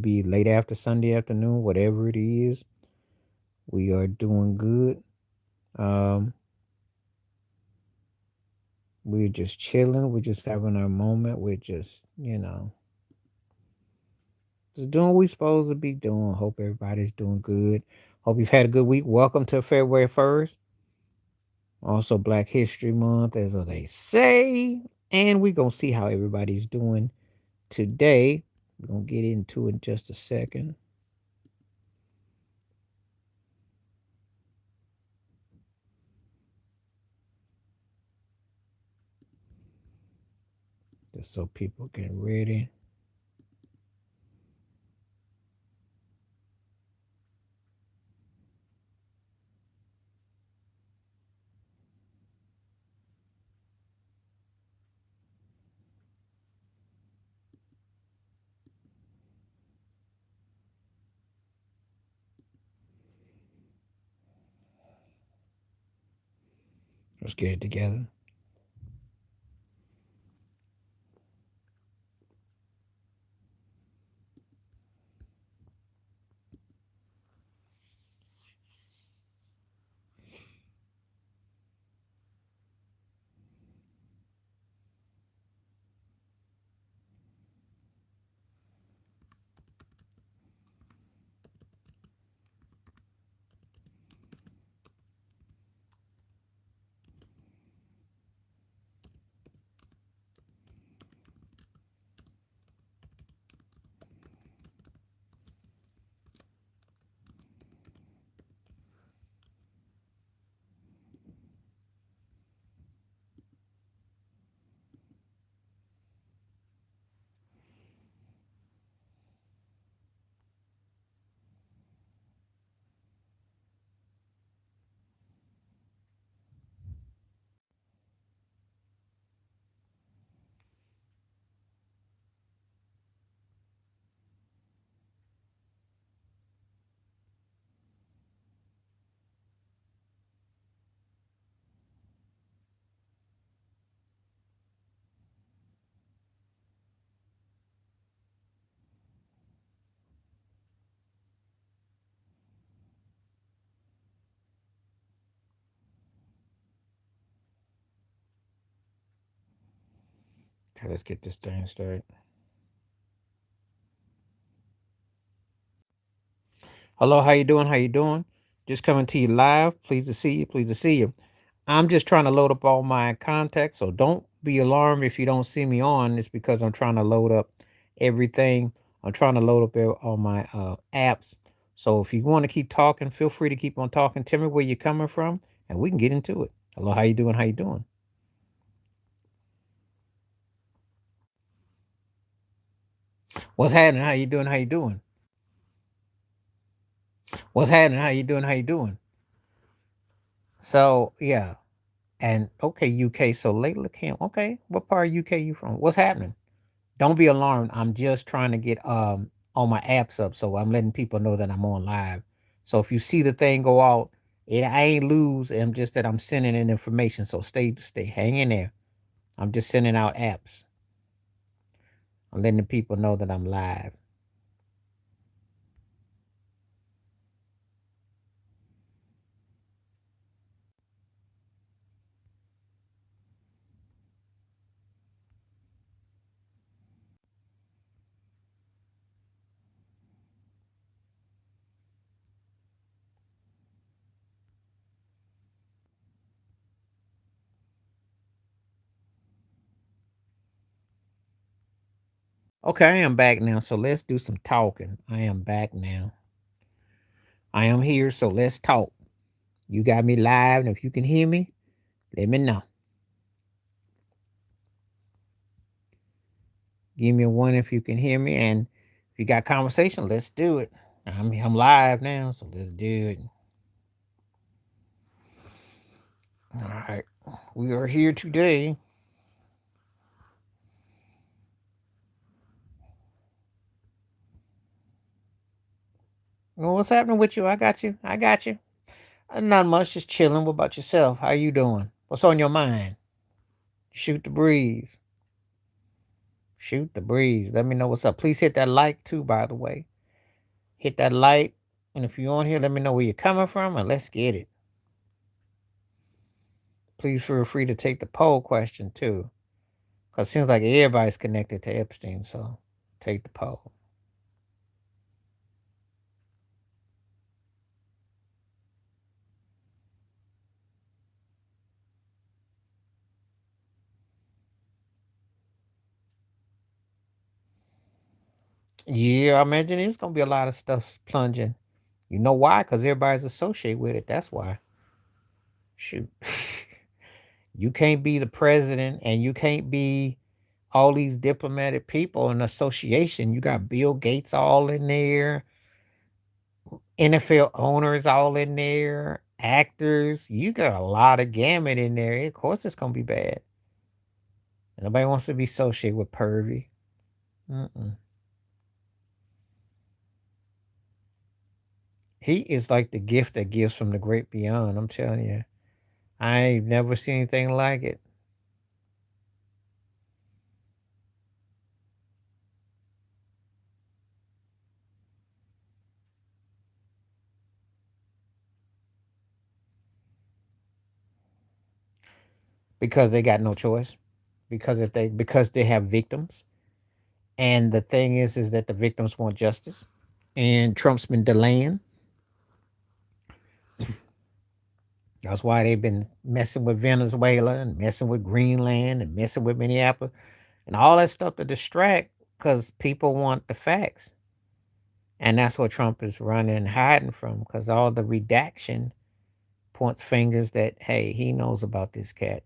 Be late after Sunday afternoon, whatever it is. We are doing good. Um, we're just chilling. We're just having our moment. We're just, just doing what we're supposed to be doing. Hope everybody's doing good. Hope you've had a good week. Welcome to February 1st. Also, Black History Month, as they say. And we're going to see how everybody's doing today. We're going to get into it in just a second. Just so people get ready. Let's get it together. Okay, let's get this thing started. Hello, how you doing? How you doing? Just coming to you live. Pleased to see you. Pleased to see you. I'm just trying to load up all my contacts, so don't be alarmed if you don't see me on. It's because I'm trying to load up everything. I'm trying to load up all my apps. So if you want to keep talking, feel free to keep on talking. Tell me where you're coming from, and we can get into it. Hello, how you doing? How you doing? What's happening? How you doing? How you doing? What's happening? How you doing? How you doing? So yeah, and okay, UK. So lately, Cam. Okay, what part of UK you from? What's happening? Don't be alarmed. I'm just trying to get all my apps up, so I'm letting people know that I'm on live. So if you see the thing go out, I ain't lose. I'm just that I'm sending in information. So stay hang in there. I'm just sending out apps. I'm letting the people know that I'm live. Okay, I am back now. So let's do some talking. I am back now. I am here, so let's talk. You got me live, and if you can hear me, let me know. Give me a one if you can hear me, and if you got conversation, let's do it. I'm live now, so let's do it. All right, we are here today. Well, what's happening with you? I got you. I got you. Not much, just chilling. What about yourself? How you doing? What's on your mind? Shoot the breeze. Shoot the breeze. Let me know what's up. Please hit that like too, by the way. Hit that like. And if you're on here, let me know where you're coming from and let's get it. Please feel free to take the poll question too. Because it seems like everybody's connected to Epstein. So take the poll. Yeah, I imagine it's going to be a lot of stuff plunging. You know why? Because everybody's associated with it. That's why. Shoot. You can't be the president and you can't be all these diplomatic people in association. You got Bill Gates all in there, NFL owners all in there, actors. You got a lot of gamut in there. Of course, it's gonna be bad. Nobody wants to be associated with pervy. Mm-mm. He is like the gift that gives from the great beyond. I'm telling you, I ain't never seen anything like it. Because they got no choice. Because they have victims. And the thing is that the victims want justice. And Trump's been delaying. That's why they've been messing with Venezuela and messing with Greenland and messing with Minneapolis and all that stuff to distract because people want the facts. And that's what Trump is running and hiding from because all the redaction points fingers that, hey, he knows about this cat.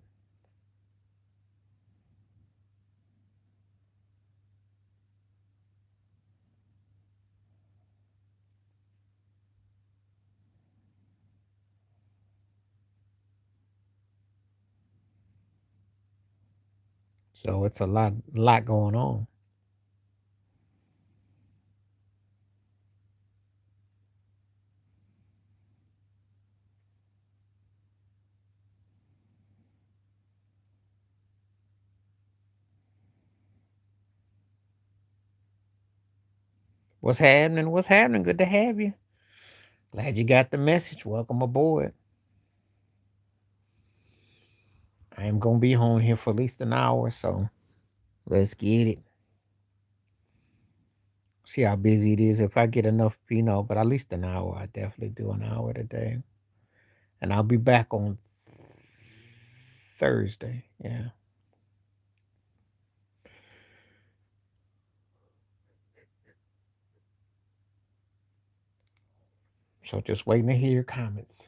So it's a lot going on. What's happening? What's happening? Good to have you. Glad you got the message. Welcome aboard. I am gonna be home here for at least an hour, so let's get it. See how busy it is. If I get enough, but at least an hour. I definitely do an hour today. And I'll be back on Thursday. Yeah. So just waiting to hear your comments.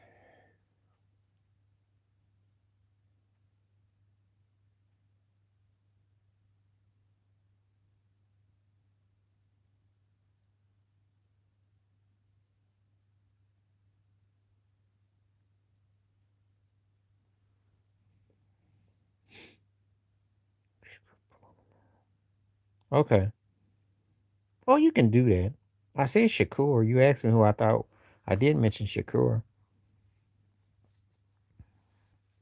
Okay. Oh, you can do that. I said Shakur. You asked me who I thought. I did mention Shakur.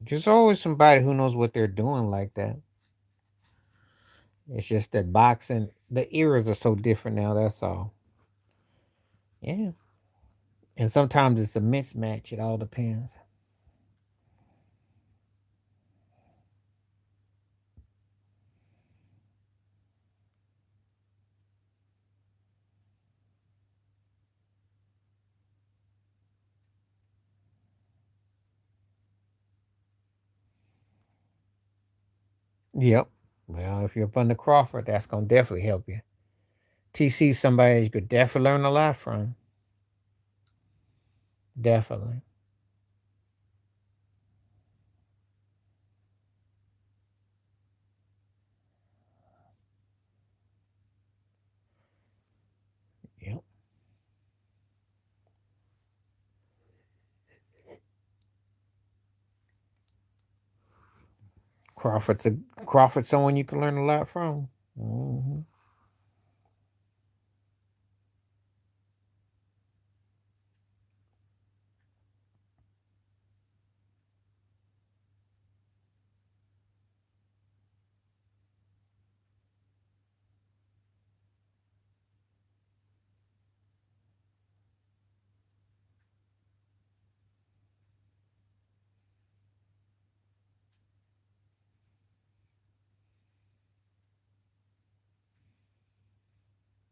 There's always somebody who knows what they're doing like that. It's just that boxing, the eras are so different now. That's all. Yeah. And sometimes it's a mismatch. It all depends. Yep. Well, if you're up under Crawford, that's gonna definitely help you. TC somebody you could definitely learn a lot from. Definitely. Yep. Crawford's a Crawford's someone you can learn a lot from. Hmm.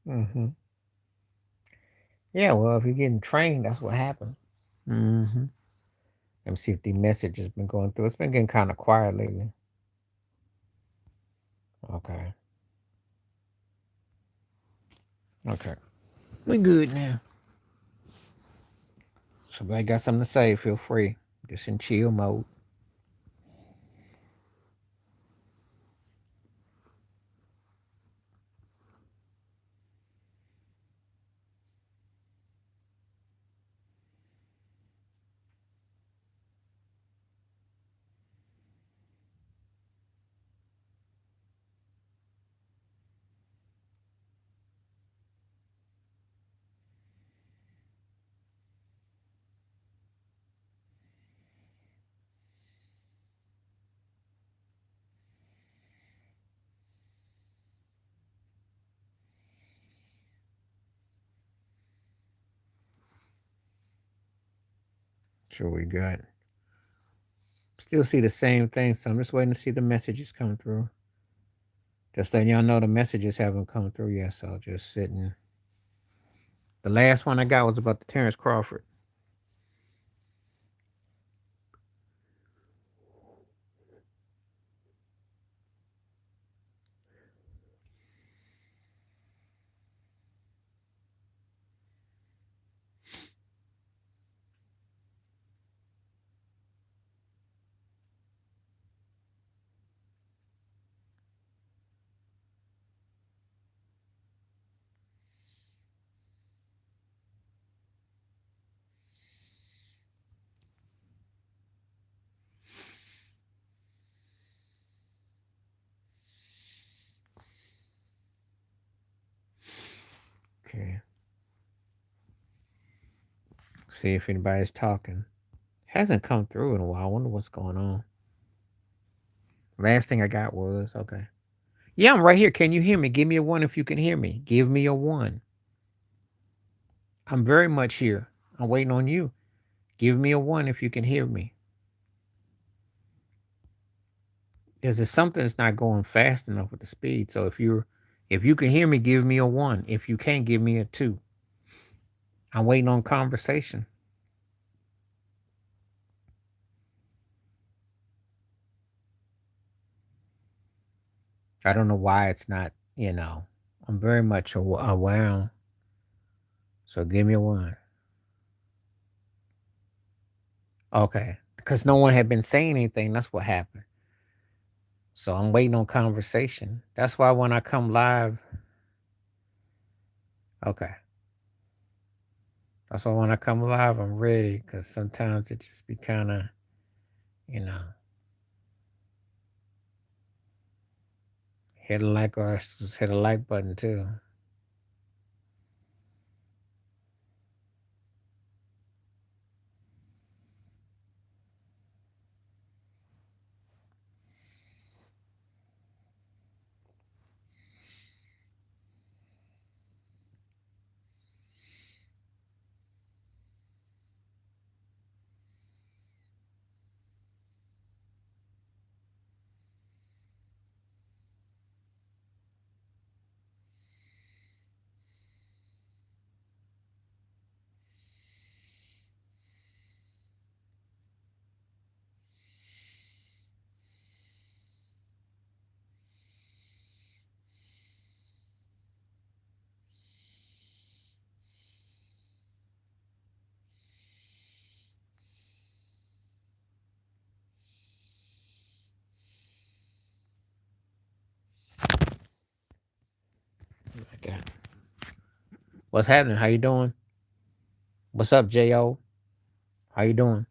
Mm-hmm. Yeah, well, if you're getting trained, that's what happens. Mm-hmm. Let me see if the message has been going through. It's been getting kind of quiet lately. Okay. Okay. We good now. Somebody got something to say, feel free. Just in chill mode. Sure, we good. Still see the same thing, so I'm just waiting to see the messages come through. Just letting y'all know the messages haven't come through yet, so just sitting. The last one I got was about the Terrence Crawford. Okay. See if anybody's talking. Hasn't come through in a while. I wonder what's going on. Last thing I got was okay. Yeah, I'm right here. Can you hear me? Give me a one if you can hear me. Give me a one. I'm very much here. I'm waiting on you. Give me a one if you can hear me. Is there something that's not going fast enough with the speed? So if you can hear me, give me a one. If you can't, give me a two. I'm waiting on conversation. I don't know why it's not, I'm very much around. So give me a one. Okay. Because no one had been saying anything. That's what happened. So I'm waiting on conversation. That's why when I come live, okay. That's why when I come live, I'm ready. Because sometimes it just be kind of, you know, hit a like or just hit a like button too. Okay. What's happening? How you doing? What's up, Jo? How you doing?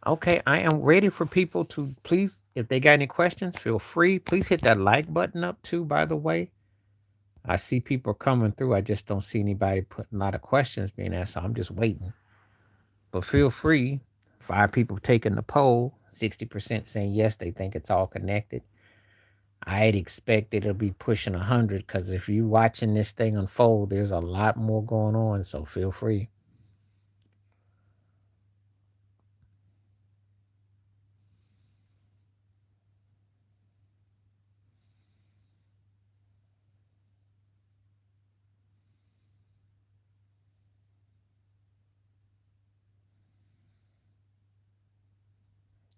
Okay, I am ready for people to please, if they got any questions, feel free. Please hit that like button up too, by the way. I see people coming through. I just don't see anybody putting a lot of questions being asked, so I'm just waiting. But feel free. 5 people taking the poll, 60% saying yes, they think it's all connected. I'd expect it'll be pushing 100 because if you're watching this thing unfold, there's a lot more going on. So feel free.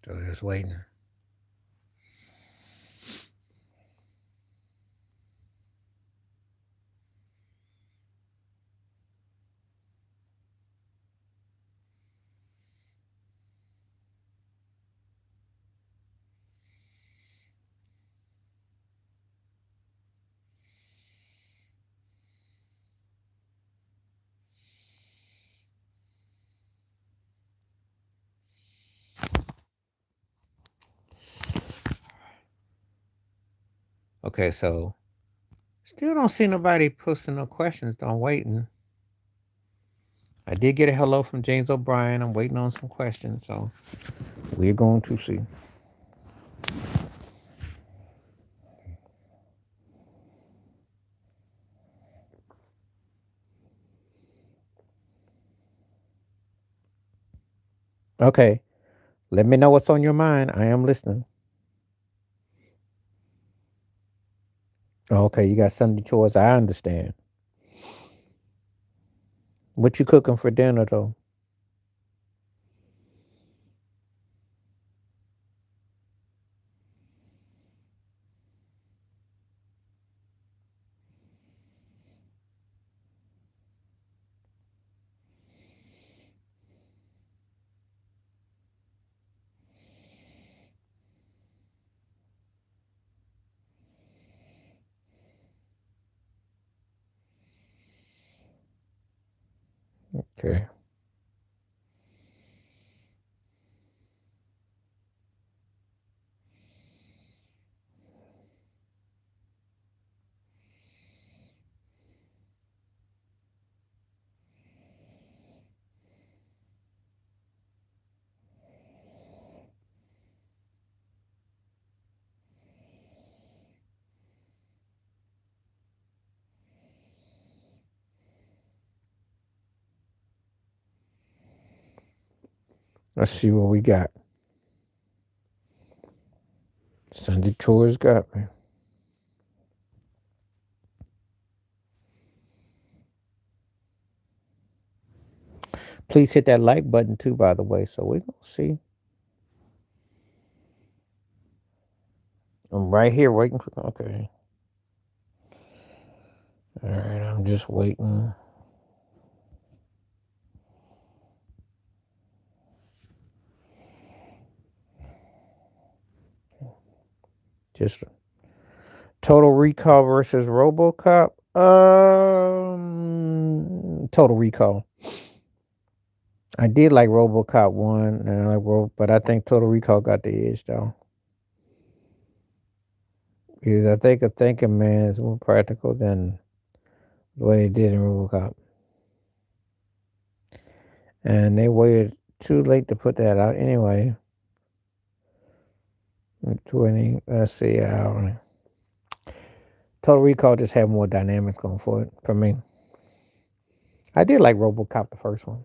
So just waiting. Okay, so still don't see nobody posting no questions. I'm waiting. I did get a hello from James O'Brien. I'm waiting on some questions, so we're going to see. Okay, let me know what's on your mind. I am listening. Okay, you got Sunday chores. I understand. What you cooking for dinner though? Okay. Let's see what we got. Sunday chores got me. Please hit that like button too, by the way. So we're gonna see. I'm right here waiting for. Okay. All right. I'm just waiting. Just Total Recall versus RoboCop. Total Recall. I did like RoboCop one, and but I think Total Recall got the edge though. Because I think a thinking man is more practical than the way they did in RoboCop, and they waited too late to put that out anyway. 20. Let's see. Total Recall just had more dynamics going for it for me. I did like RoboCop the first one.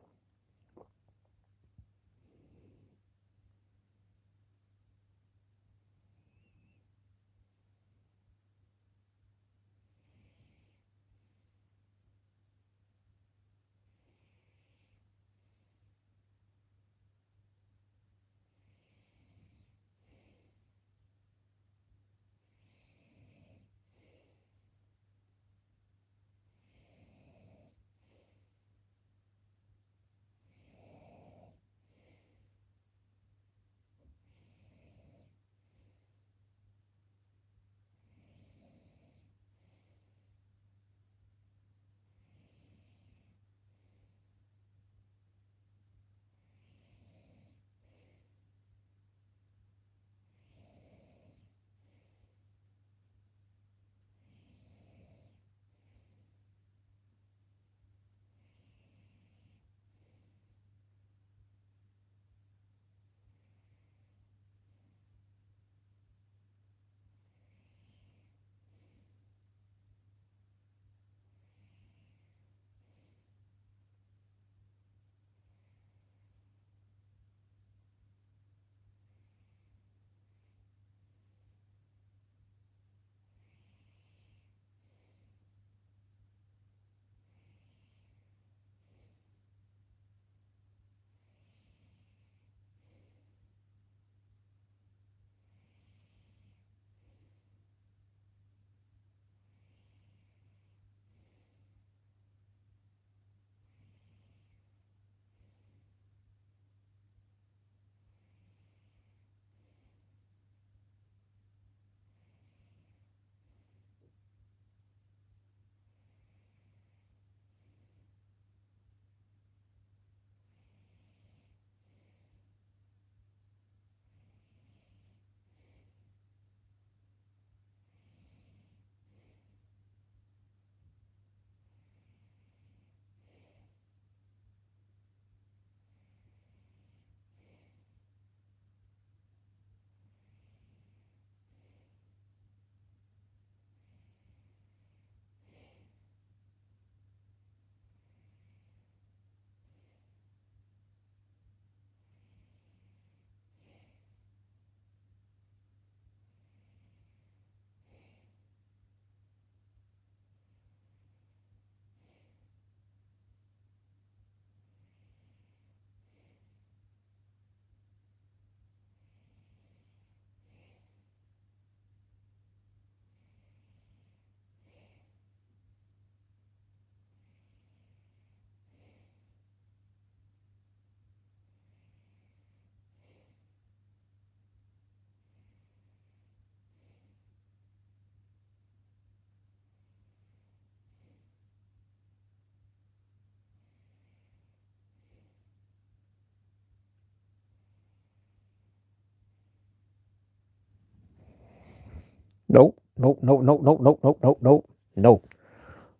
Nope. Nope. Nope. Nope. Nope. Nope. Nope. Nope. Nope. Nope.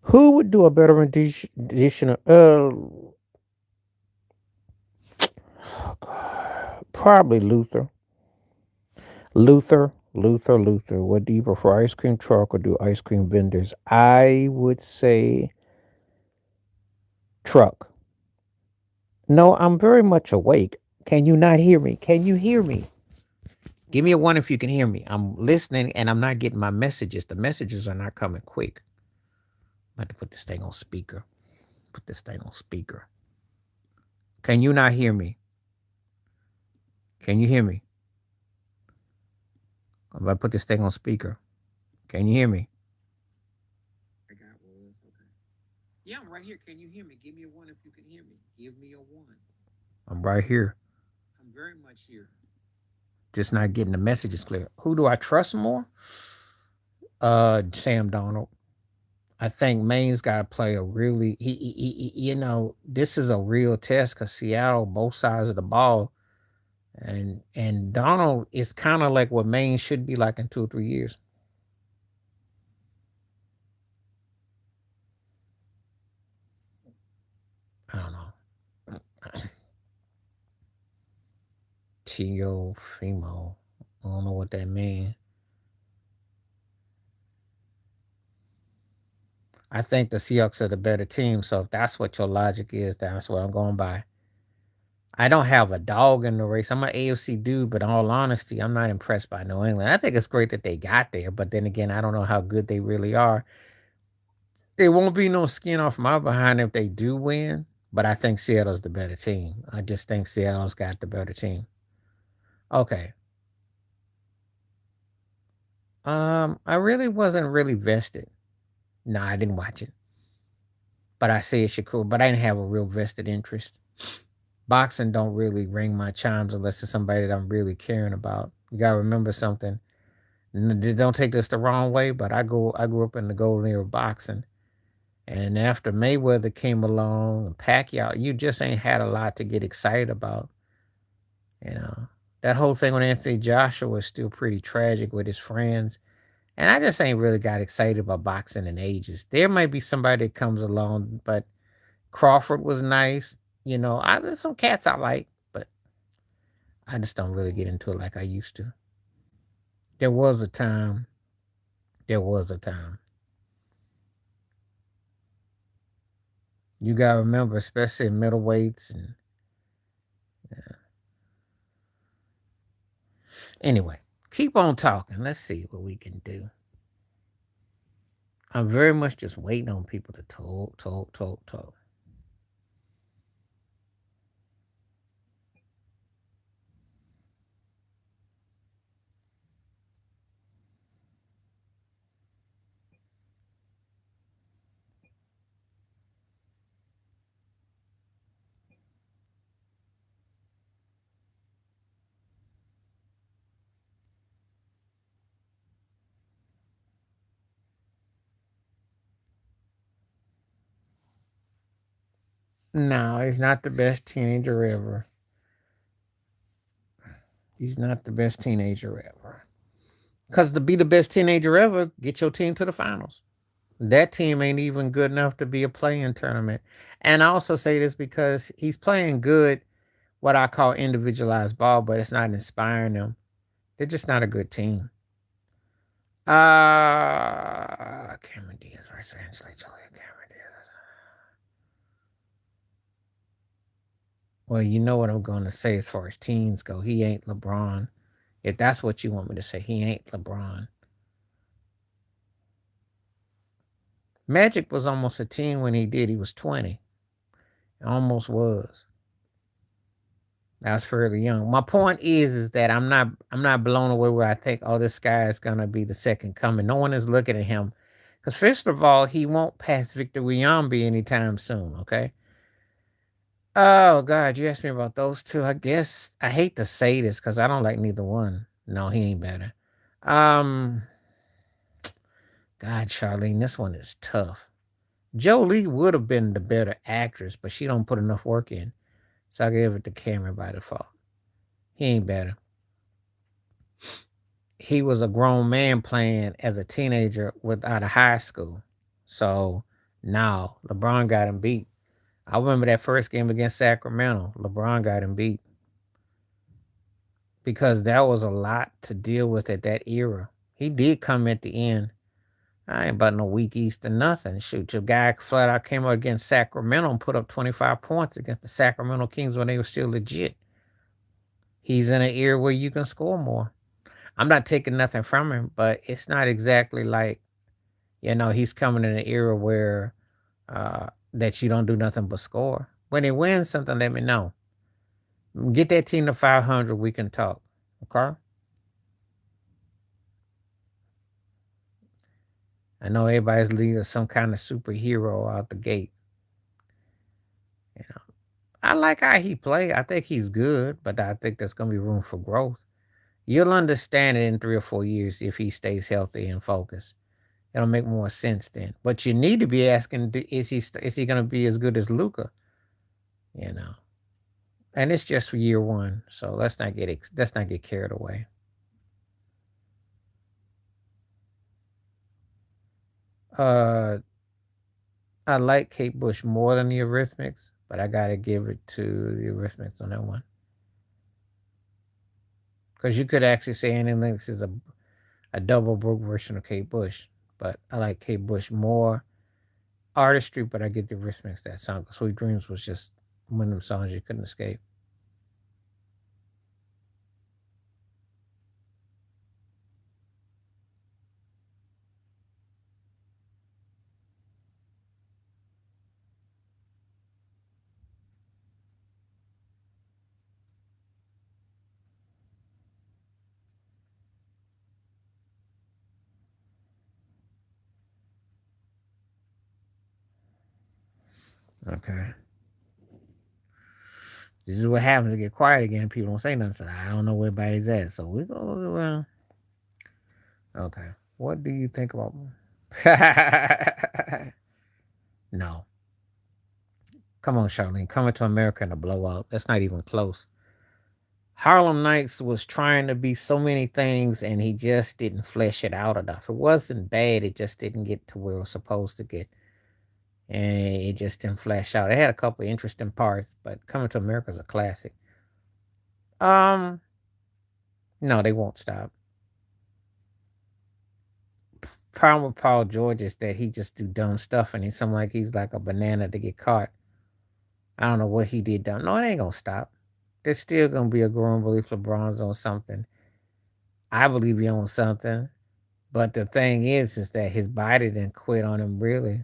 Who would do a better rendition of probably Luther. Luther. What do you prefer, ice cream truck or do ice cream vendors? I would say truck. No, I'm very much awake. Can you not hear me? Can you hear me? Give me a one if you can hear me. I'm listening and I'm not getting my messages. The messages are not coming quick. I'm about to put this thing on speaker. Put this thing on speaker. Can you not hear me? Can you hear me? I'm about to put this thing on speaker. Can you hear me? I got one. Okay. Yeah, I'm right here. Can you hear me? Give me a one if you can hear me. Give me a one. I'm right here. I'm very much here. Just not getting the messages clear. Who do I trust more? Sam Donald. I think Maine's got to play a really this is a real test because Seattle both sides of the ball, and Donald is kind of like what Maine should be like in 2 or 3 years. I don't know. Tio Fimo. I don't know what that means. I think the Seahawks are the better team, so if that's what your logic is, that's what I'm going by. I don't have a dog in the race. I'm an AFC dude, but in all honesty, I'm not impressed by New England. I think it's great that they got there, but then again, I don't know how good they really are. There won't be no skin off my behind if they do win, but I think Seattle's the better team. I just think Seattle's got the better team. Okay. I really wasn't really vested. No, I didn't watch it, but I see it should cool. But I didn't have a real vested interest. Boxing don't really ring my chimes unless it's somebody that I'm really caring about. You gotta remember something. Don't take this the wrong way, but I grew up in the golden era of boxing, and after Mayweather came along and Pacquiao, you just ain't had a lot to get excited about. You know that whole thing with Anthony Joshua was still pretty tragic with his friends, and I just ain't really got excited about boxing in ages. There might be somebody that comes along, but Crawford was nice. There's some cats I like, but I just don't really get into it like I used to. There was a time. There was a time. You gotta remember, especially in middleweights and anyway, keep on talking. Let's see what we can do. I'm very much just waiting on people to talk. No, he's not the best teenager ever. He's not the best teenager ever. Because to be the best teenager ever, get your team to the finals. That team ain't even good enough to be a playing tournament. And I also say this because he's playing good, what I call individualized ball, but it's not inspiring them. They're just not a good team. Cameron Diaz versus Angela Jolie. Cameron Diaz. Well, you know what I'm going to say as far as teens go. He ain't LeBron. If that's what you want me to say, he ain't LeBron. Magic was almost a teen when he did. He was 20. Almost was. That's fairly young. My point is that I'm not blown away where I think, oh, this guy is gonna be the second coming. No one is looking at him. Because first of all, he won't pass Victor Wiyambi anytime soon, okay? Oh God, you asked me about those two. I guess I hate to say this because I don't like neither one. No, he ain't better. Um God, Charlene, this one is tough. Jolie would have been the better actress, but she don't put enough work in. So I give it to Cameron by default. He ain't better. he was a grown man playing as a teenager out of high school. So now LeBron got him beat. I remember that first game against Sacramento. LeBron got him beat because that was a lot to deal with at that era. He did come at the end. I ain't about no weak East or nothing. Shoot, your guy flat out came out against Sacramento and put up 25 points against the Sacramento Kings when they were still legit. He's in an era where you can score more. I'm not taking nothing from him, but it's not exactly like, he's coming in an era where that you don't do nothing but score. When he wins something, let me know. Get that team to 500. We can talk. Okay. I know everybody's leading some kind of superhero out the gate. You know, I like how he play. I think he's good, but I think there's gonna be room for growth. You'll understand it in 3 or 4 years if he stays healthy and focused. It'll make more sense then. But you need to be asking: is he gonna be as good as Luca? You know, and it's just for year one, so let's not get carried away. Uh, I like Kate Bush more than the Eurythmics, but I gotta give it to the Eurythmics on that one because you could actually say Annie Lennox is a double broke version of Kate Bush, but I like Kate Bush more artistry. But I get the Eurythmics that song. Sweet Dreams was just one of them songs you couldn't escape. Okay, this is what happens to get quiet again. People don't say nothing. So I don't know where everybody's at. So we go. Well, okay. What do you think about? No, come on, Charlene. Coming to America in a blowout. That's not even close. Harlem Nights was trying to be so many things and he just didn't flesh it out enough. It wasn't bad, it just didn't get to where it was supposed to get. And it just didn't flesh out. It had a couple of interesting parts, but Coming to America is a classic. Um, no, they won't stop. Problem with Paul George is that he just do dumb stuff and he's something like he's like a banana to get caught. I don't know what he did dumb. No, it ain't gonna stop. There's still gonna be a growing belief LeBron's on something. I believe he owns something. But the thing is that his body didn't quit on him really.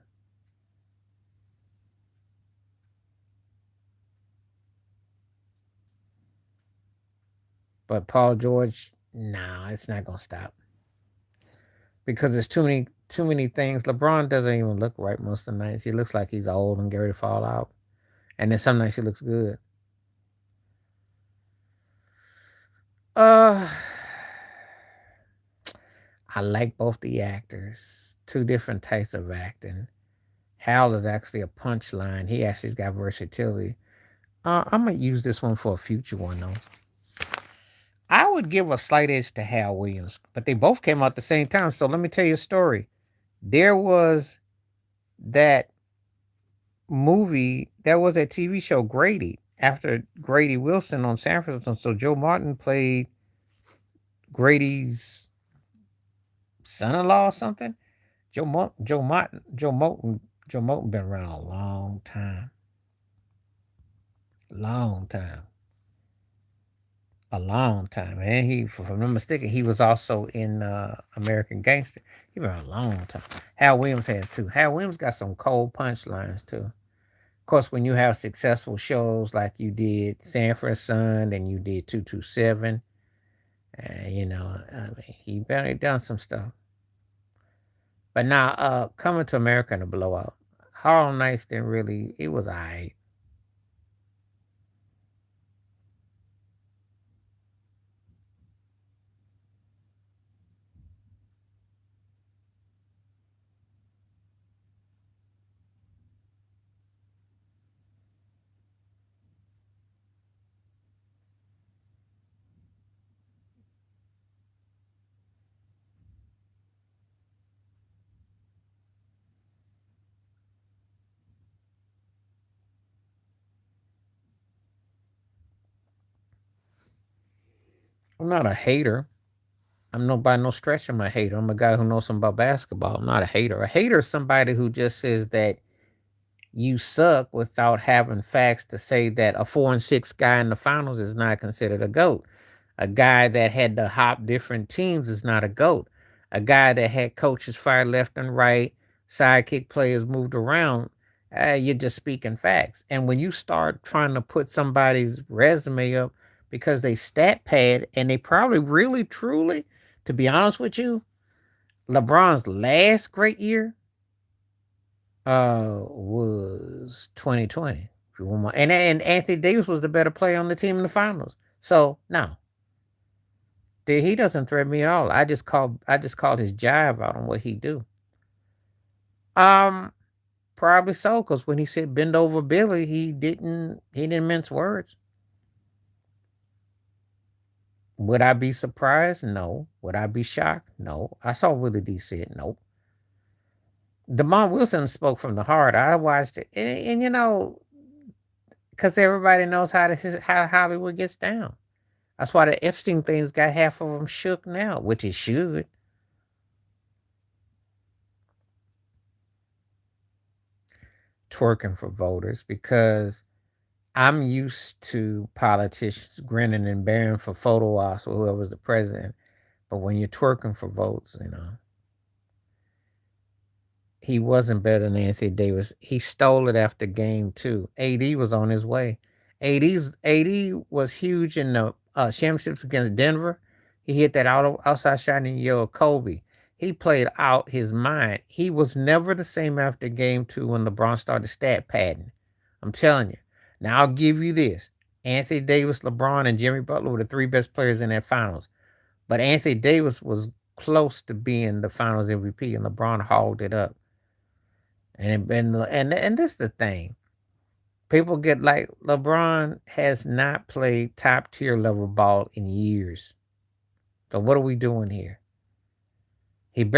But Paul George, nah, it's not gonna stop because there's too many things. LeBron doesn't even look right most of the nights. He looks like he's old and ready to fall out. And then some nights he looks good. Uh, I like both the actors. Two different types of acting. Hal is actually a punchline. He actually's got versatility. I'm gonna use this one for a future one though. I would give a slight edge to Hal Williams, but they both came out at the same time. So let me tell you a story. There was that there was a TV show, Grady, after Grady Wilson on San Francisco. So Joe Martin played Grady's son in law or something. Joe Martin been around a long time. Long time. A long time. And if I'm not mistaken, he was also in American Gangster. He been around a long time. Hal Williams has too. Hal Williams got some cold punchlines too. Of course, when you have successful shows like you did Sanford Son and you did 227, I mean, he barely done some stuff. But now, Coming to America in a blowout. Harlem Nights didn't really, it was alright. I'm not a hater. I'm no by no stretch I'm a hater. I'm a guy who knows something about basketball. I'm not a hater. A hater is somebody who just says that you suck without having facts to say that a 4-6 guy in the finals is not considered a GOAT. A guy that had to hop different teams is not a GOAT. A guy that had coaches fired left and right, sidekick players moved around, you're just speaking facts. And when you start trying to put somebody's resume up because they stat pad and they probably really truly, to be honest with you, LeBron's last great year was 2020. And Anthony Davis was the better player on the team in the finals. So no, he doesn't threaten me at all. I just called his jive out on what he do. Um, Probably so, because when he said bend over Billy, he didn't mince words. Would I be surprised? No. Would I be shocked? No. I saw Willie D said no. Demond Wilson spoke from the heart. I watched it, and because everybody knows how Hollywood gets down. That's why the Epstein thing's got half of them shook now, which it should. Twerking for voters because I'm used to politicians grinning and bearing for photo ops or whoever's the president. But when you're twerking for votes, he wasn't better than Anthony Davis. He stole it after game two. AD was on his way. AD was huge in the championships against Denver. He hit that outside shot in yellow Kobe. He played out his mind. He was never the same after game two when LeBron started stat padding. I'm telling you. Now I'll give you this. Anthony Davis, LeBron, and Jimmy Butler were the three best players in that finals. But Anthony Davis was close to being the finals MVP, and LeBron hauled it up. And this is the thing. People get like LeBron has not played top tier level ball in years. So what are we doing here? He's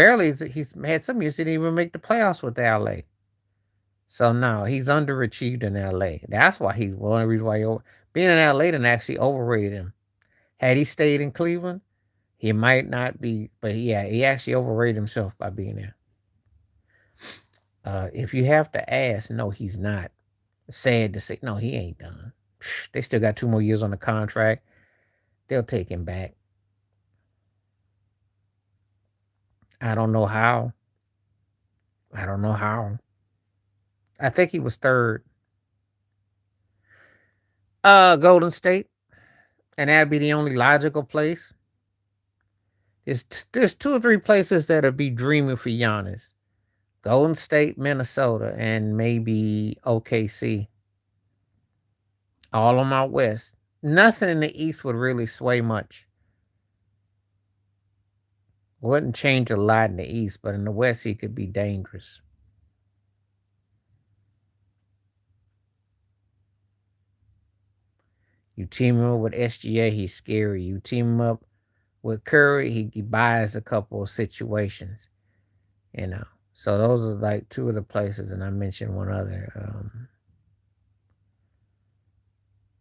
had some years he didn't even make the playoffs with LA. So no, he's underachieved in LA. That's why he's one of the reasons why being in LA didn't actually overrated him. Had he stayed in Cleveland, he might not be, but yeah, he actually overrated himself by being there. If you have to ask, no, he's not. Sad to say, no, he ain't done. They still got 2 more years on the contract. They'll take him back. I don't know how. I don't know how. I think he was third. Golden State, and that'd be the only logical place. There's two or three places that'll be dreaming for Giannis. Golden State, Minnesota, and maybe OKC. All on my west. Nothing in the east would really sway much. Wouldn't change a lot in the east, but in the west he could be dangerous. You team him up with SGA, he's scary. You team him up with Curry, he buys a couple of situations. You know. So those are like two of the places, and I mentioned one other.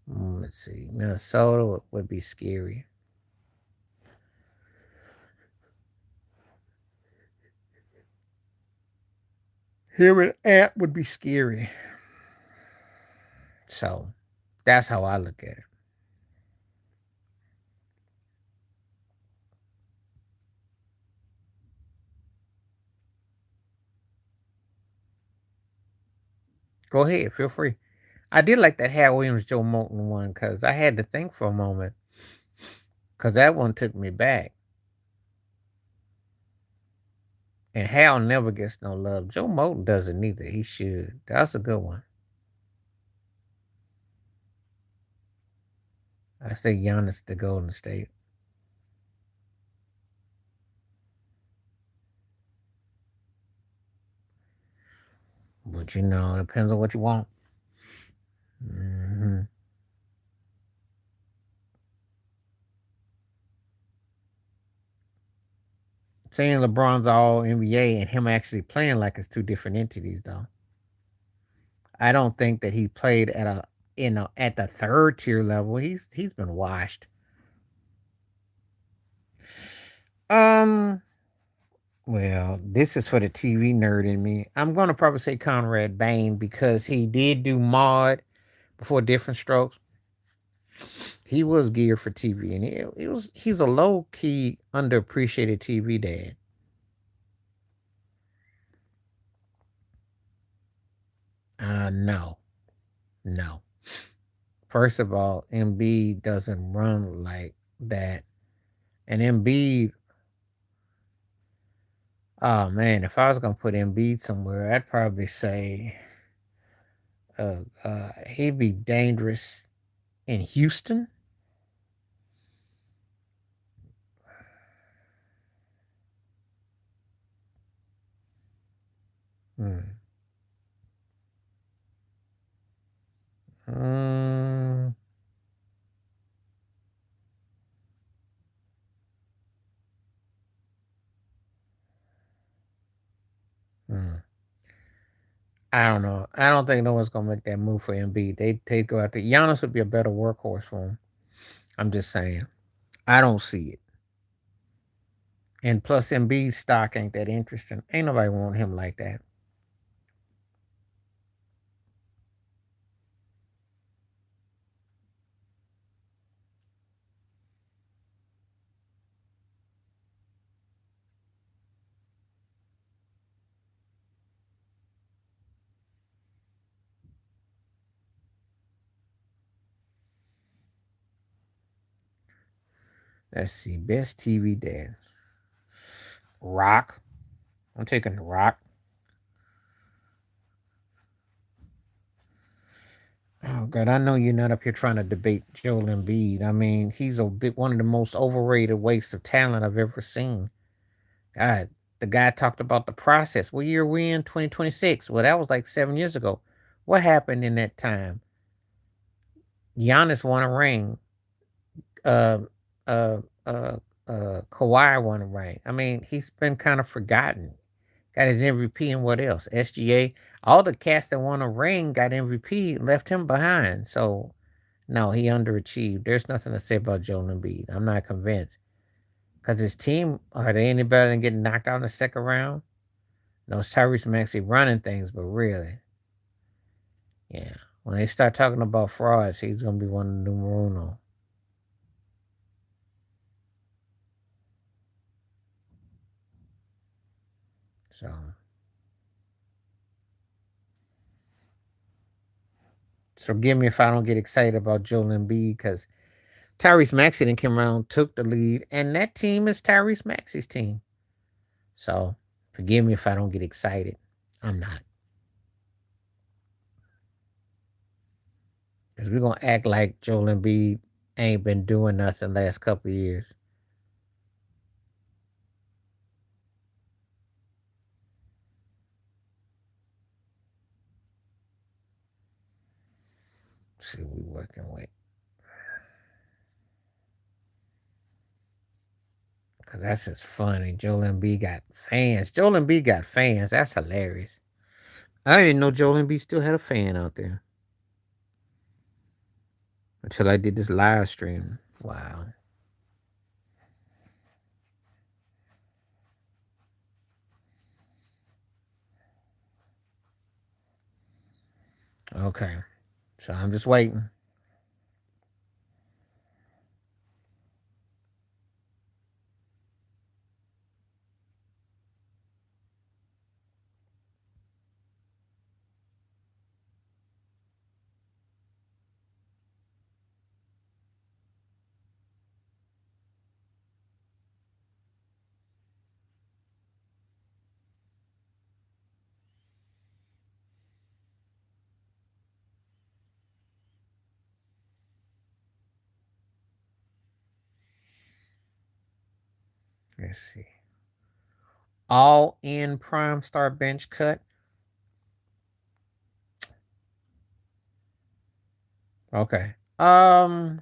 Let's see, Minnesota would be scary. Here at Ant would be scary. So that's how I look at it. Go ahead, feel free. I did like that Hal Williams Joe Moulton one because I had to think for a moment because that one took me back. And Hal never gets no love. Joe Moulton doesn't either. He should. That's a good one. I say Giannis to Golden State. But it depends on what you want. hmm Saying LeBron's all NBA and him actually playing like it's two different entities, though. I don't think that he played at the third tier level. He's been washed. Um, well, this is for the TV nerd in me. I'm gonna probably say Conrad Bain because he did do Mod before Different Strokes. He was geared for TV, and he's a low key underappreciated TV dad. No, no. First of all, MB doesn't run like that, and MB. Oh man, if I was gonna put Embiid somewhere, I'd probably say he'd be dangerous in Houston. Hmm. Mm, hmm. I don't know. I don't think no one's gonna make that move for Embiid. They go out there. Giannis would be a better workhorse for him. I'm just saying. I don't see it. And plus, Embiid's stock ain't that interesting. Ain't nobody want him like that. Let's see. Best TV dad. Rock. I'm taking the Rock. Oh God, I know you're not up here trying to debate Joel Embiid. I mean, he's a bit one of the most overrated wastes of talent I've ever seen. God, the guy talked about the process. What year are we in? 2026. Well, that was like 7 years ago. What happened in that time? Giannis won a ring. Uh, uh, Kawhi won a ring. I mean, he's been kind of forgotten. Got his MVP and what else? SGA. All the cats that won a ring got MVP, left him behind. So no, he underachieved. There's nothing to say about Joel Embiid. I'm not convinced. Because his team, are they any better than getting knocked out in the second round? No, Tyrese Maxey running things, but really, yeah. When they start talking about frauds, he's going to be one of the numero uno. So, forgive me if I don't get excited about Joel Embiid because Tyrese Maxey then came around, took the lead, and that team is Tyrese Maxey's team. So, forgive me if I don't get excited. I'm not. Because we're going to act like Joel Embiid ain't been doing nothing last couple of years. Let's see what we working with. Because that's just funny. Joel Embiid got fans. Joel Embiid got fans. That's hilarious. I didn't know Joel Embiid still had a fan out there until I did this live stream. Wow. Okay. So I'm just waiting. Let's see. All in prime star bench cut. Okay. I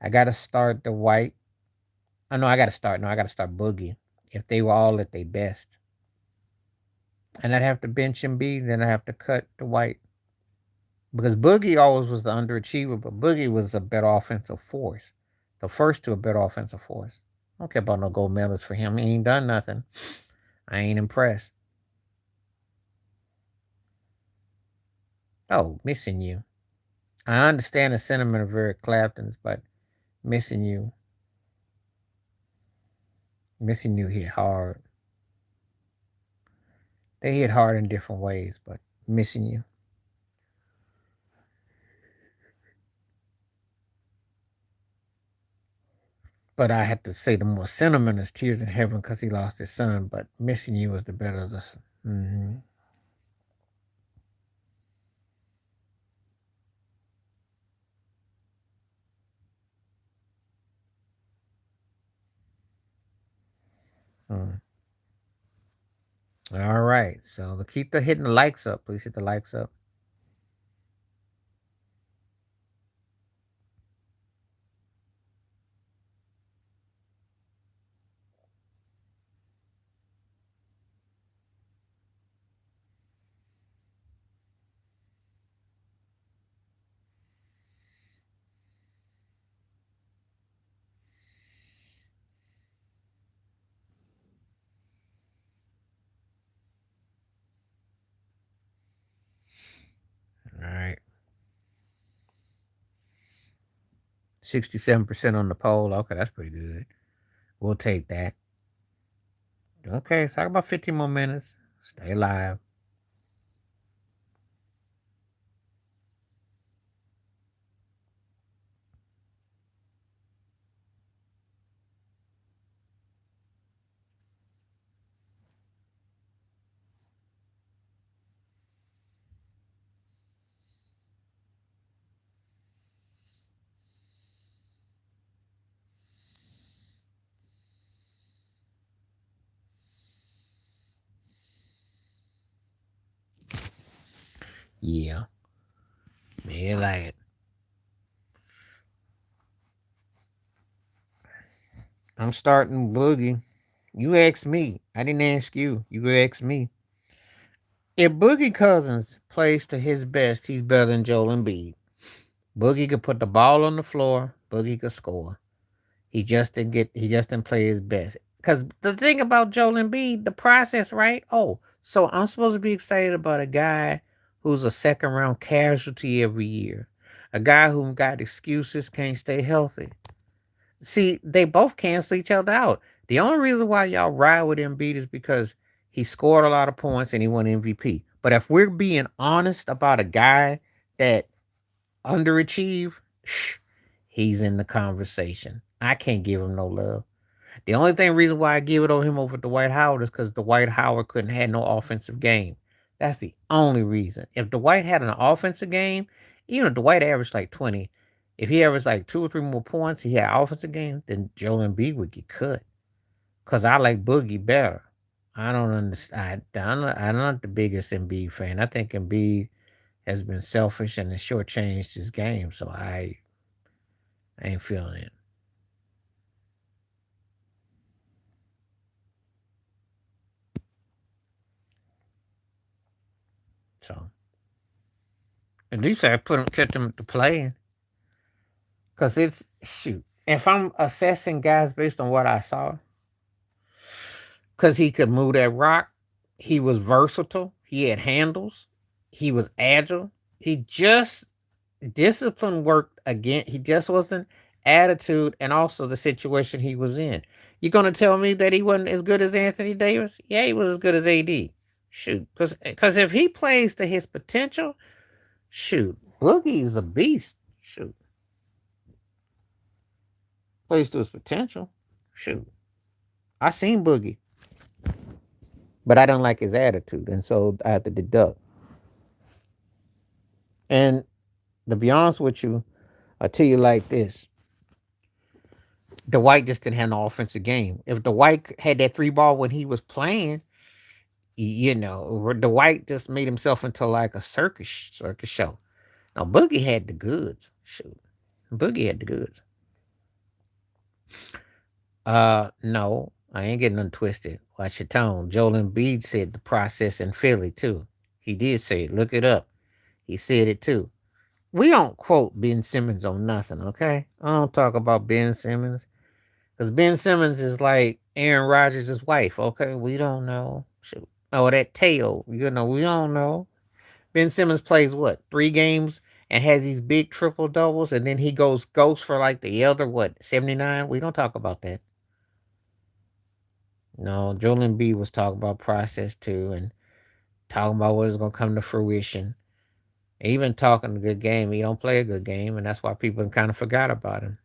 gotta start the white. I know I gotta start. No, I gotta start Boogie. If they were all at their best. And I'd have to bench Embiid, then I have to cut the white. Because Boogie always was the underachiever, but Boogie was a better offensive force. The first to a better offensive force. I don't care about no gold medals for him. He ain't done nothing. I ain't impressed. Oh, missing you. I understand the sentiment of Eric Clapton's, but missing you. Missing you hit hard. They hit hard in different ways, but missing you. But I had to say the more sentiment is Tears in Heaven because he lost his son, but missing you was the better of the. Mm-hmm. Mm. All right. So to keep the hitting the likes up, please hit the likes up. All right. 67% on the poll. Okay, that's pretty good. We'll take that. Okay, so talk about 15 more minutes. Stay live. Yeah. Me like it. I'm starting Boogie. You asked me. I didn't ask you. You asked me. If Boogie Cousins plays to his best, he's better than Joel Embiid. Boogie could put the ball on the floor. Boogie could score. He just didn't play his best. Cause the thing about Joel Embiid, the process, right? Oh, so I'm supposed to be excited about a guy who's a second round casualty every year. A guy who got excuses, can't stay healthy. See, they both cancel each other out. The only reason why y'all ride with Embiid is because he scored a lot of points and he won MVP. But if we're being honest about a guy that underachieved, he's in the conversation. I can't give him no love. The only reason why I give it on him over Dwight Howard is because Dwight Howard couldn't have no offensive game. That's the only reason. If Dwight had an offensive game, even if Dwight averaged like 20, if he averaged like 2 or 3 more points, he had an offensive game, then Joel Embiid would get cut. Cause I like Boogie better. I don't understand. I'm not the biggest Embiid fan. I think Embiid has been selfish and has shortchanged his game. So I ain't feeling it. So at least I kept him to playing. Cause it's shoot. If I'm assessing guys based on what I saw, cause he could move that rock, he was versatile. He had handles. He was agile. He just discipline worked again. He just wasn't attitude and also the situation he was in. You're gonna tell me that he wasn't as good as Anthony Davis? Yeah, he was as good as AD. Shoot, because if he plays to his potential, shoot, Boogie's a beast. Shoot, plays to his potential. Shoot, I seen Boogie, but I don't like his attitude, and so I have to deduct. And to be honest with you, I'll tell you like this: Dwight just didn't have no offensive game. If Dwight had that three ball when he was playing, Dwight just made himself into like a circus show. Now Boogie had the goods. Shoot, Boogie had the goods. No, I ain't getting untwisted. Watch your tone. Joel Embiid said the process in Philly too. He did say it. Look it up. He said it too. We don't quote Ben Simmons on nothing, okay? I don't talk about Ben Simmons because Ben Simmons is like Aaron Rodgers' wife, okay? We don't know. Shoot. Oh, that tail, we don't know. Ben Simmons plays what, 3 games and has these big triple doubles, and then he goes ghost for like the elder, what, 79? We don't talk about that. No, Joel B was talking about process too and talking about what is going to come to fruition. Even talking a good game, he don't play a good game, and that's why people kind of forgot about him.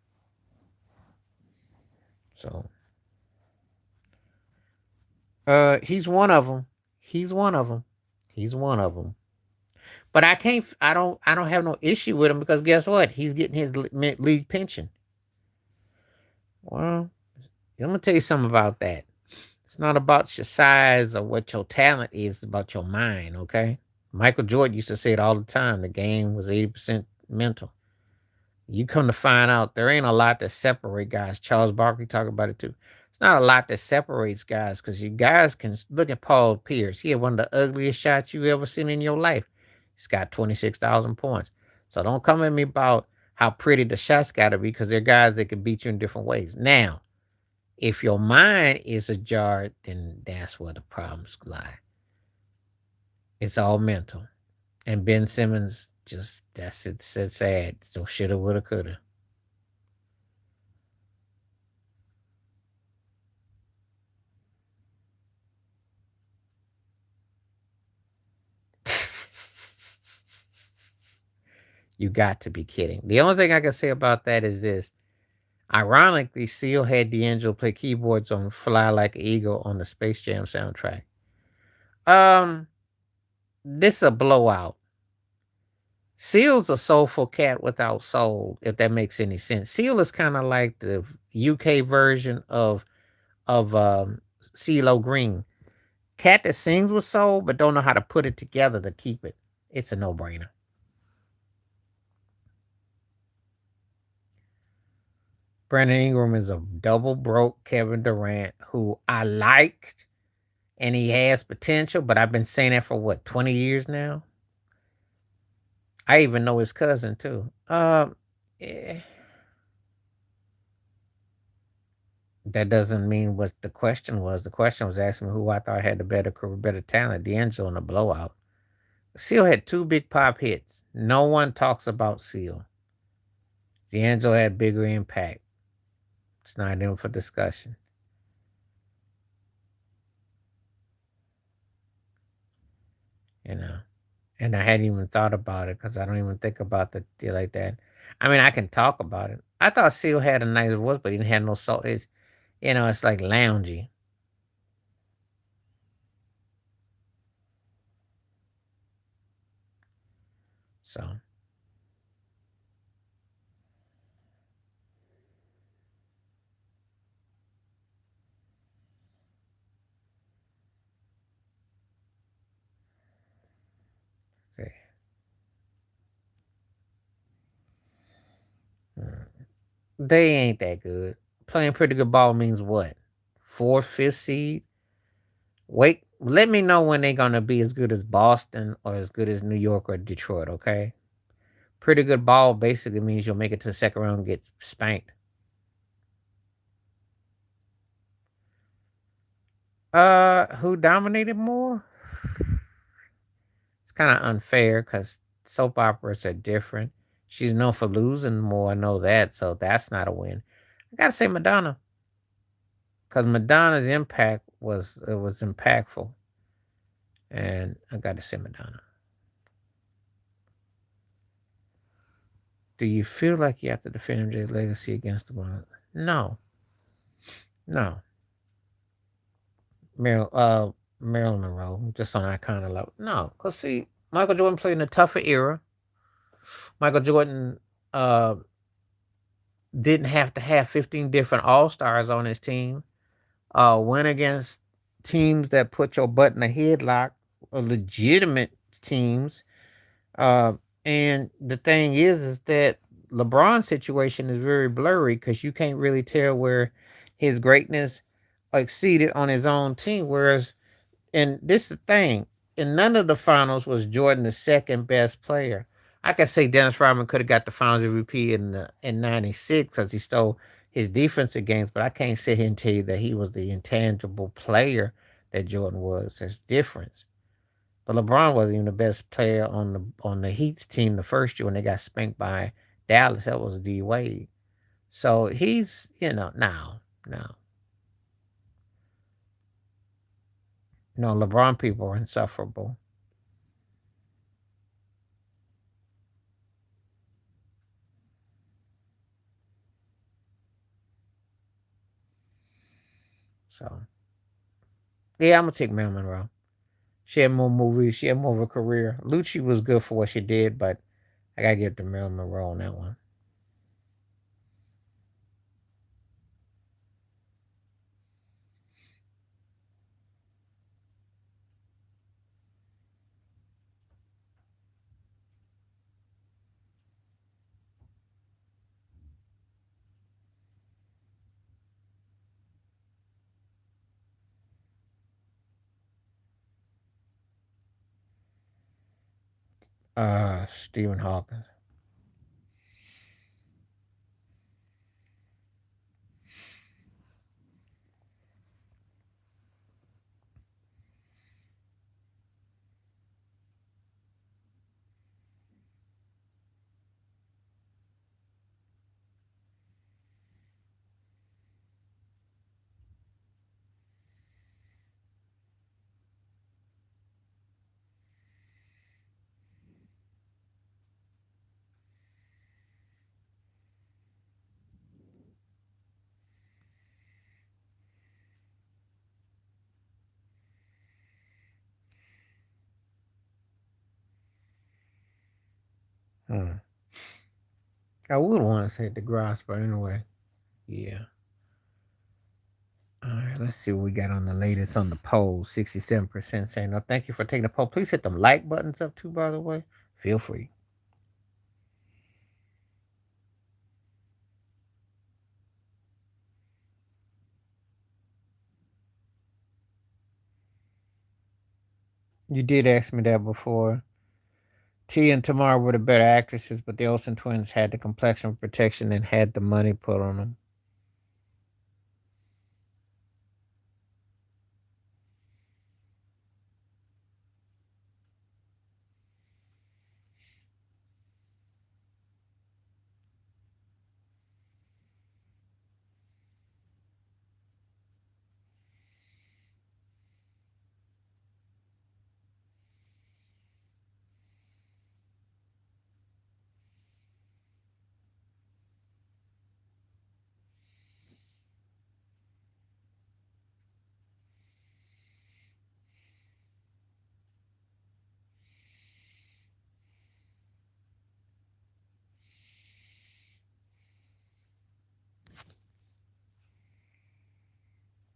So, he's one of them. He's one of them. He's one of them. But I can't. I don't have no issue with him because guess what? He's getting his league pension. Well, I'm gonna tell you something about that. It's not about your size or what your talent is. It's about your mind. Okay. Michael Jordan used to say it all the time. The game was 80% mental. You come to find out there ain't a lot that separate guys. Charles Barkley talked about it too. It's not a lot that separates guys because you guys can look at Paul Pierce. He had one of the ugliest shots you ever seen in your life. He's got 26,000 points. So don't come at me about how pretty the shots got to be because they're guys that can beat you in different ways. Now, if your mind is ajar, then that's where the problems lie. It's all mental. And Ben Simmons just that's it's sad. So shoulda, woulda, coulda. You got to be kidding. The only thing I can say about that is this. Ironically, Seal had D'Angelo play keyboards on Fly Like an Eagle on the Space Jam soundtrack. Um, this a blowout. Seal's a soulful cat without soul, if that makes any sense. Seal is kind of like the UK version of CeeLo Green. Cat that sings with soul but don't know how to put it together to keep it. It's a no-brainer. Brandon Ingram is a double broke Kevin Durant who I liked and he has potential, but I've been saying that for what, 20 years now? I even know his cousin too. Eh, that doesn't mean what the question was. The question was asking me who I thought had the better career, better talent, D'Angelo in the blowout. Seal had 2 big pop hits. No one talks about Seal. D'Angelo had bigger impact. It's not even for discussion. You know. And I hadn't even thought about it because I don't even think about the deal like that. I mean, I can talk about it. I thought Seal had a nice voice, but he didn't have no soul. It's like loungy. So, see. Mm. They ain't that good. Playing pretty good ball means what? Fourth, fifth seed? Wait, let me know when they're gonna be as good as Boston or as good as New York or Detroit, okay? Pretty good ball basically means you'll make it to the second round and get spanked. Who dominated more? It's kind of unfair because soap operas are different. She's known for losing more, I know that, so that's not a win. I gotta say Madonna, because Madonna's impact was impactful, and I gotta say Madonna. Do you feel like you have to defend MJ's legacy against the one? No, no. Marilyn Monroe, just on that kind of level. No, because see, Michael Jordan played in a tougher era. Michael Jordan uh, didn't have to have 15 different All Stars on his team. Went against teams that put your butt in a headlock, legitimate teams. Uh, and the thing is that LeBron's situation is very blurry because you can't really tell where his greatness exceeded on his own team. Whereas, and this is the thing, in none of the finals was Jordan the second best player. I could say Dennis Rodman could have got the Finals MVP in '96 because he stole his defensive games, but I can't sit here and tell you that he was the intangible player that Jordan was. There's difference. But LeBron wasn't even the best player on the Heat's team the first year when they got spanked by Dallas. That was D Wade. So he's now no LeBron people are insufferable. So yeah, I'm gonna take Marilyn Monroe. She had more movies. She had more of a career. Lucci was good for what she did, but I gotta give it to Marilyn Monroe on that one. Stephen Hawking. Hmm. I would want to say DeGrasse, but anyway, yeah. All right, let's see what we got on the latest on the poll. 67% saying no. Thank you for taking the poll. Please hit them like buttons up too, by the way. Feel free. You did ask me that before. T and Tamar were the better actresses, but the Olsen twins had the complexion protection and had the money put on them.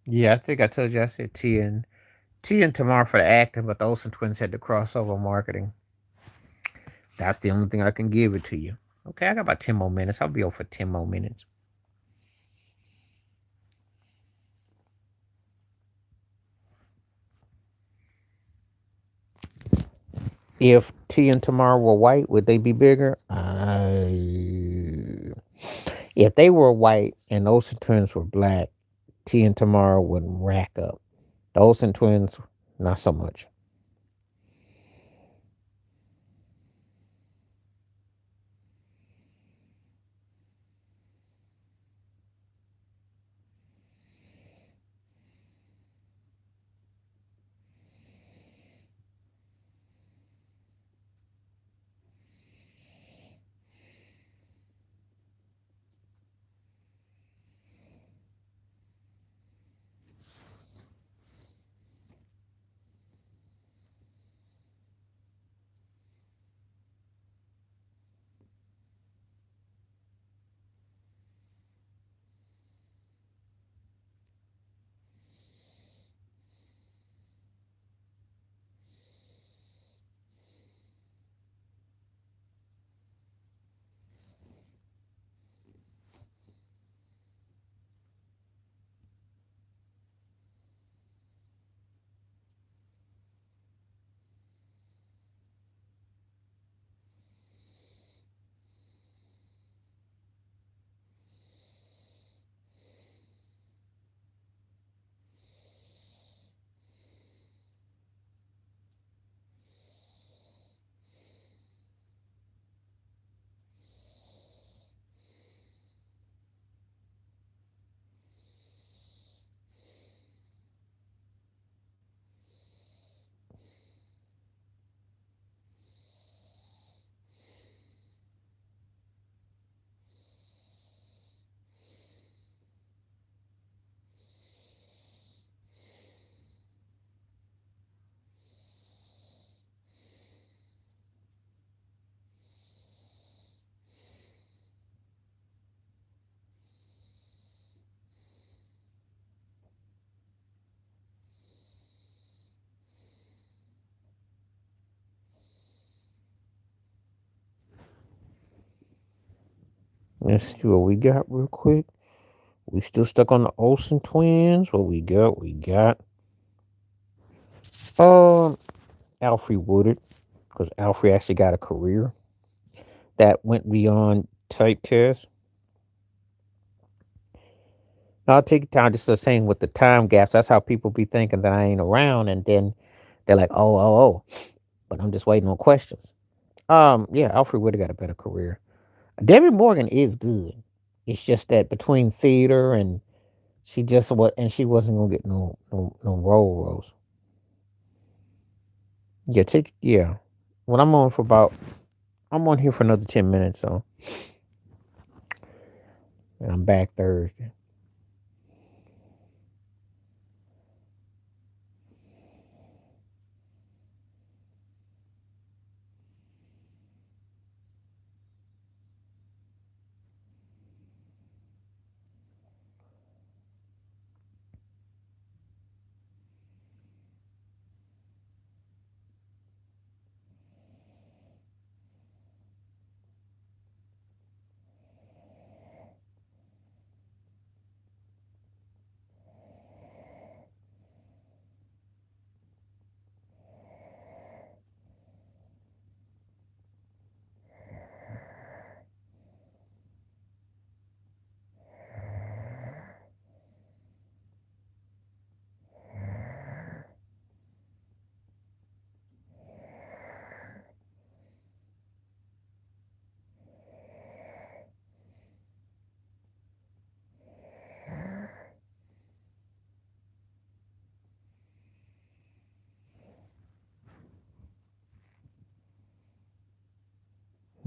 Yeah, I think I told you I said T and Tamar for the acting, but the Olsen twins had the crossover marketing. That's the only thing I can give it to you. Okay, I got about 10 more minutes. I'll be over for 10 more minutes. If T and Tamar were white, would they be bigger? If they were white and the Olsen twins were black, T and Tamar would rack up. The Olsen twins, not so much. Let's see what we got real quick. We still stuck on the Olsen twins. What we got? We got um Alfred Woodard, because Alfred actually got a career that went beyond typecast. Now, I'll take time just the same with the time gaps. That's how people be thinking that I ain't around, and then they're like, oh, but I'm just waiting on questions. Yeah, Alfred Woodard got a better career. Debbie Morgan is good. It's just that between theater and she wasn't gonna get no roles. Yeah. Well, I'm on here for another 10 minutes, so and I'm back Thursday.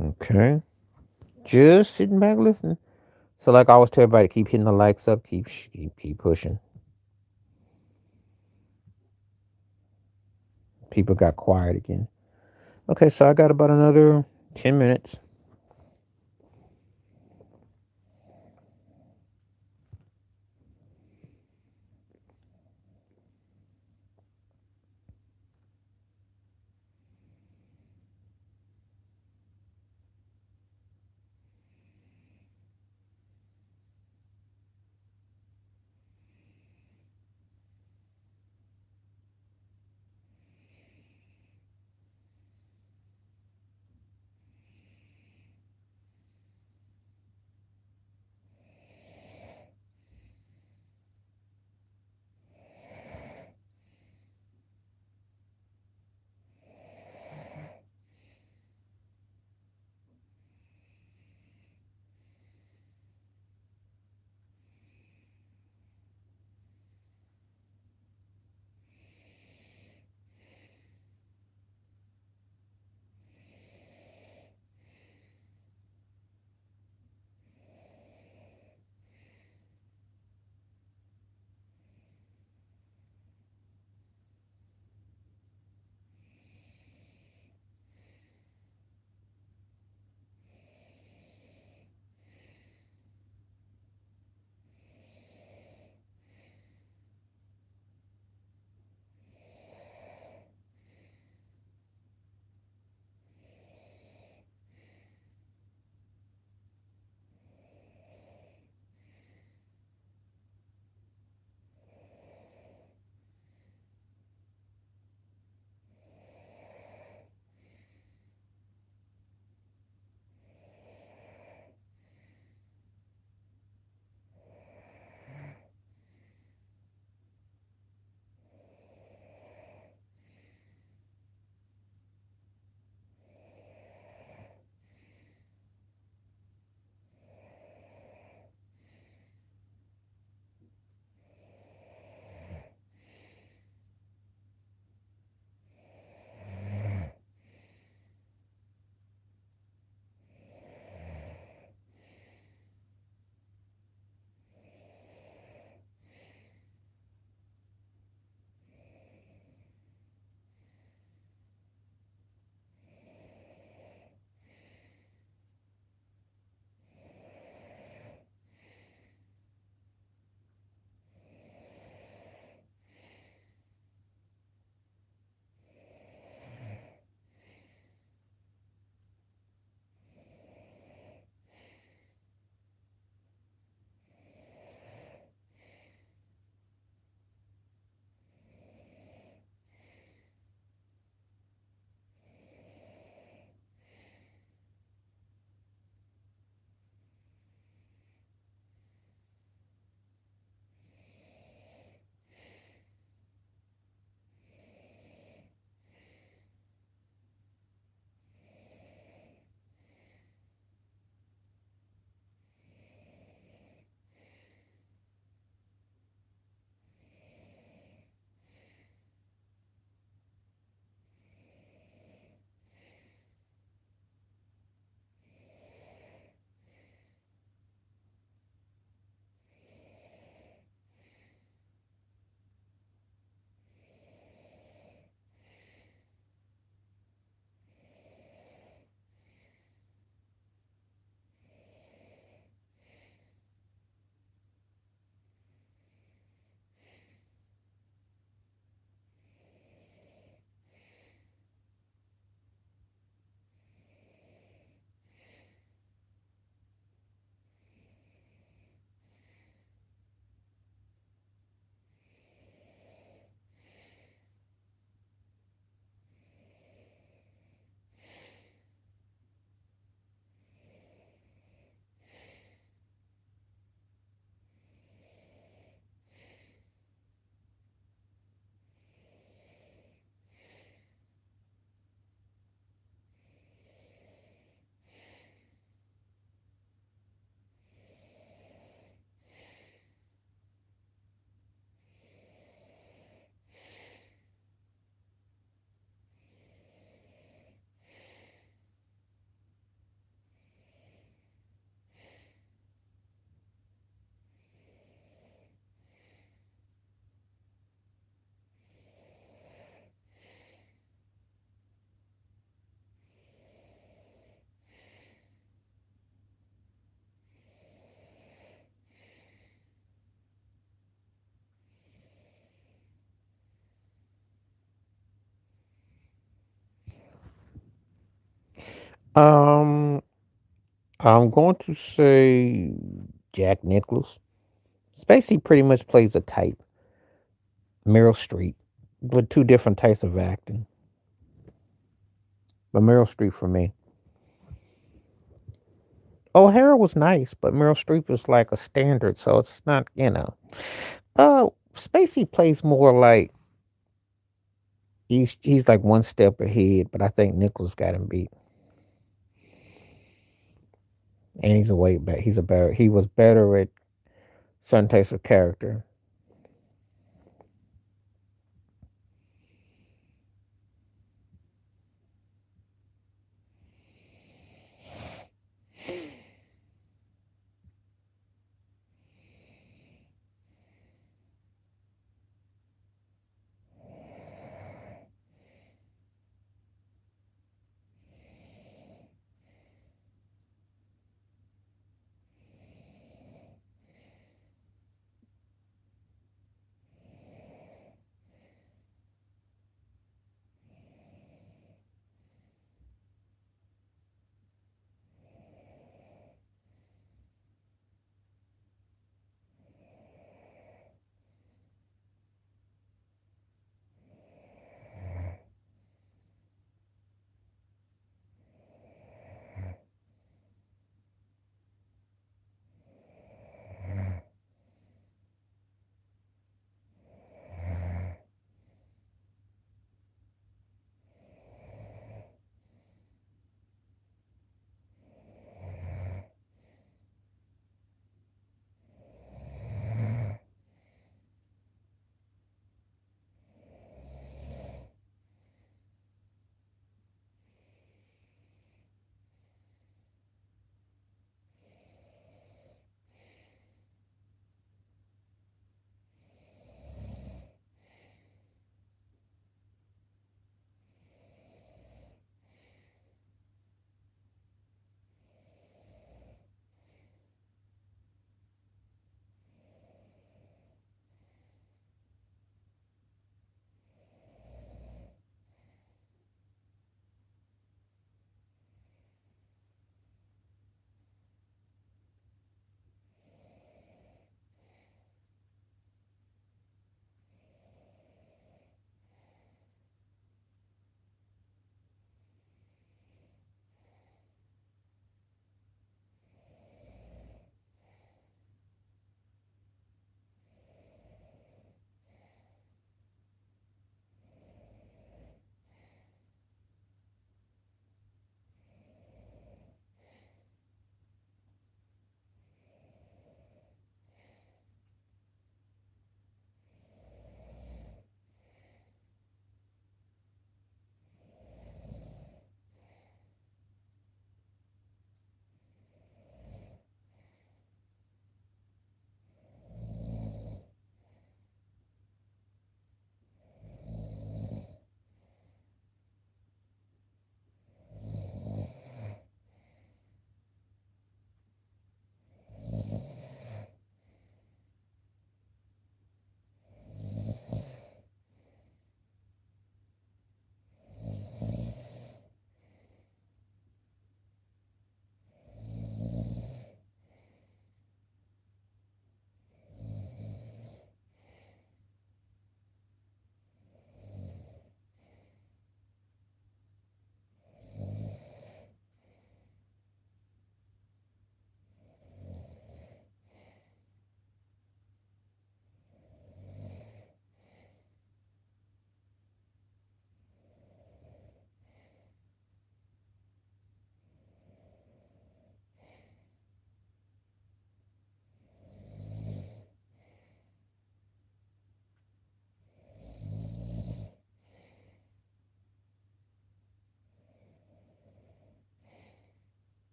Okay. Just sitting back listening. So, like I always tell everybody, keep hitting the likes up, keep pushing. People got quiet again. Okay, so I got about another 10 minutes. Um, I'm going to say Jack Nicholas. Spacey pretty much plays a type. Meryl Streep, with two different types of acting. But Meryl Streep for me. O'Hara was nice, but Meryl Streep is like a standard, so it's not, you know. Spacey plays more like he's like one step ahead, but I think Nicholas got him beat, and he's a way back. He was better at certain types of character.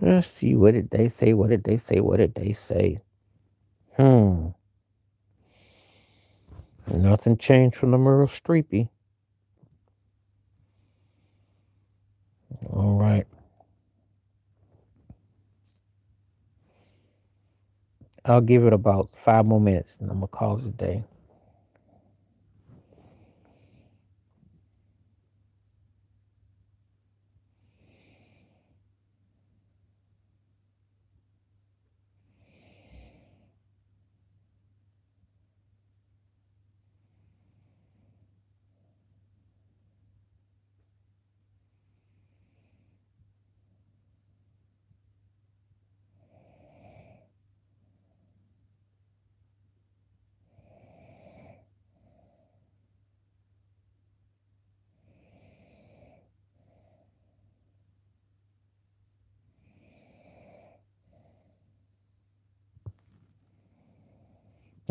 Let's see. What did they say? What did they say? What did they say? Hmm. Nothing changed from the Meryl Streepy. All right. I'll give it about 5 more minutes and I'm gonna call it a day.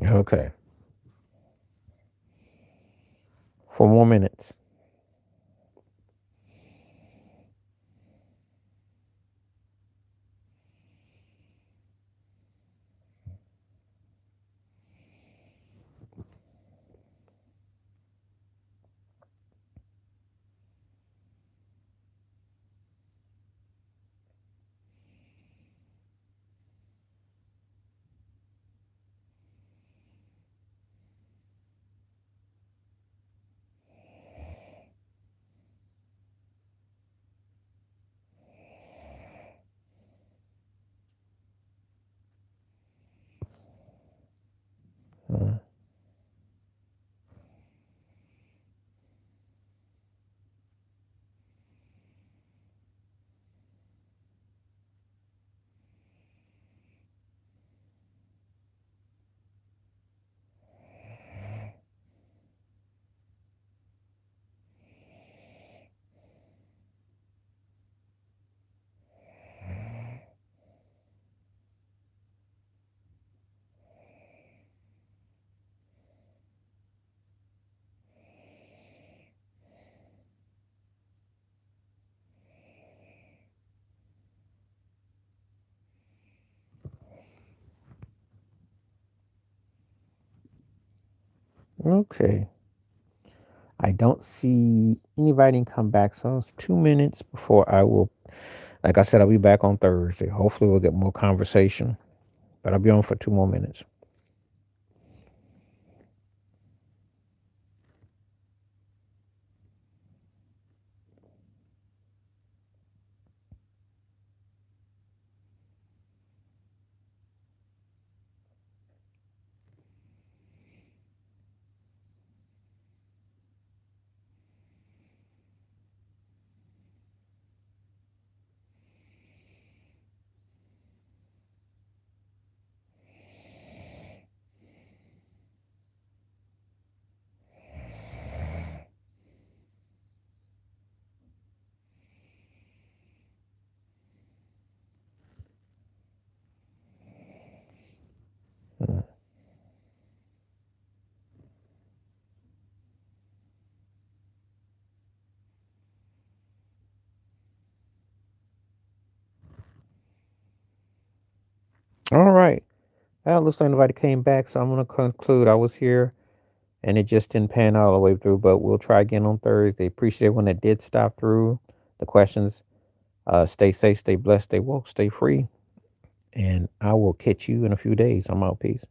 Okay. 4 more minutes. Mm. Okay. I don't see anybody come back, so it's 2 minutes before I will. Like I said, I'll be back on Thursday. Hopefully, we'll get more conversation, but I'll be on for 2 more minutes. Mm. All right. Well, looks like nobody came back, so I'm going to conclude. I was here and it just didn't pan out all the way through, but we'll try again on Thursday. Appreciate when it did stop through the questions. Stay safe, stay blessed, stay woke, stay free. And I will catch you in a few days. I'm out. Peace.